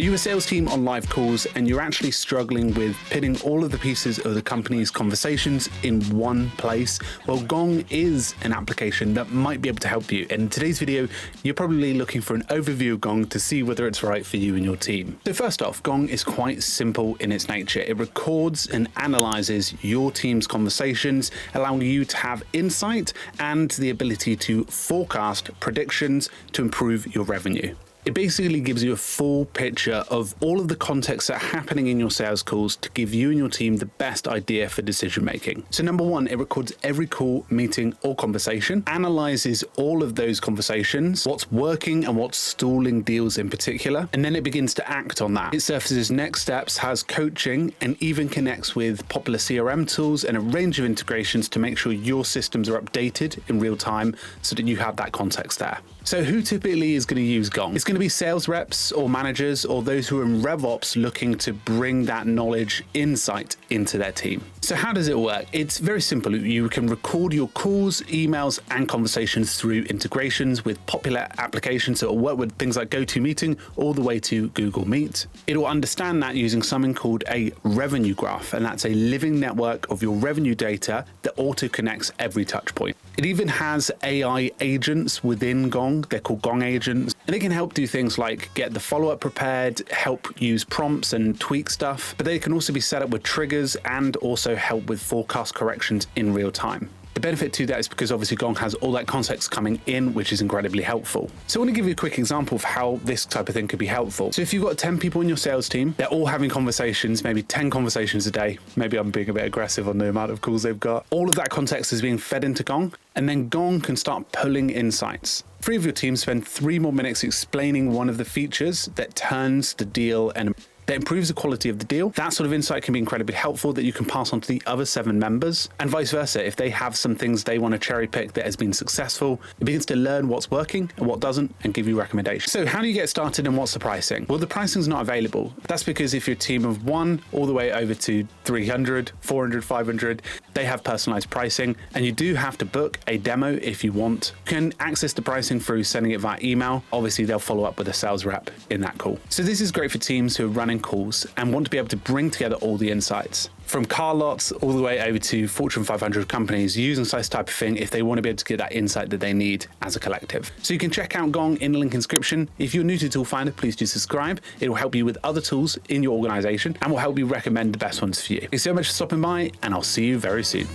Are you a sales team on live calls and you're actually struggling with pitting all of the pieces of the company's conversations in one place? Well, Gong is an application that might be able to help you. In today's video, you're probably looking for an overview of Gong to see whether it's right for you and your team. So first off, Gong is quite simple in its nature. It records and analyzes your team's conversations, allowing you to have insight and the ability to forecast predictions to improve your revenue. It basically gives you a full picture of all of the context that are happening in your sales calls to give you and your team the best idea for decision making. So number one, it records every call, meeting, or conversation, analyzes all of those conversations, what's working and what's stalling deals in particular, and then it begins to act on that. It surfaces next steps, has coaching, and even connects with popular CRM tools and a range of integrations to make sure your systems are updated in real time so that you have that context there. So who typically is going to use Gong? It's going to be sales reps or managers or those who are in RevOps looking to bring that knowledge, insight into their team. So how does it work? It's very simple. You can record your calls, emails, and conversations through integrations with popular applications that will work with things like GoToMeeting all the way to Google Meet. It will understand that using something called a revenue graph, and that's a living network of your revenue data that auto-connects every touch point. It even has AI agents within Gong. They're called Gong agents, and they can help do things like get the follow-up prepared, help use prompts and tweak stuff, but they can also be set up with triggers and also help with forecast corrections in real time. The benefit to that is because obviously Gong has all that context coming in, which is incredibly helpful. So I want to give you a quick example of how this type of thing could be helpful. So if you've got 10 people in your sales team, they're all having conversations, maybe 10 conversations a day. Maybe I'm being a bit aggressive on the amount of calls they've got. All of that context is being fed into Gong, and then Gong can start pulling insights. 3 of your team spend 3 more minutes explaining one of the features that turns the deal and that improves the quality of the deal. That sort of insight can be incredibly helpful that you can pass on to the other 7 members, and vice versa. If they have some things they want to cherry pick that has been successful, it begins to learn what's working and what doesn't and give you recommendations. So how do you get started and what's the pricing? Well, the pricing is not available. That's because if you're a team of 1 all the way over to 300, 400, 500, they have personalized pricing, and you do have to book a demo if you want. You can access the pricing through sending it via email. Obviously, they'll follow up with a sales rep in that call. So this is great for teams who are running calls and want to be able to bring together all the insights from car lots all the way over to Fortune 500 companies using this type of thing if they want to be able to get that insight that they need as a collective. So you can check out Gong in the link in the description. If you're new to Tool Finder, please do subscribe. It will help you with other tools in your organization and will help you recommend the best ones for you. Thanks so much for stopping by, and I'll see you very soon.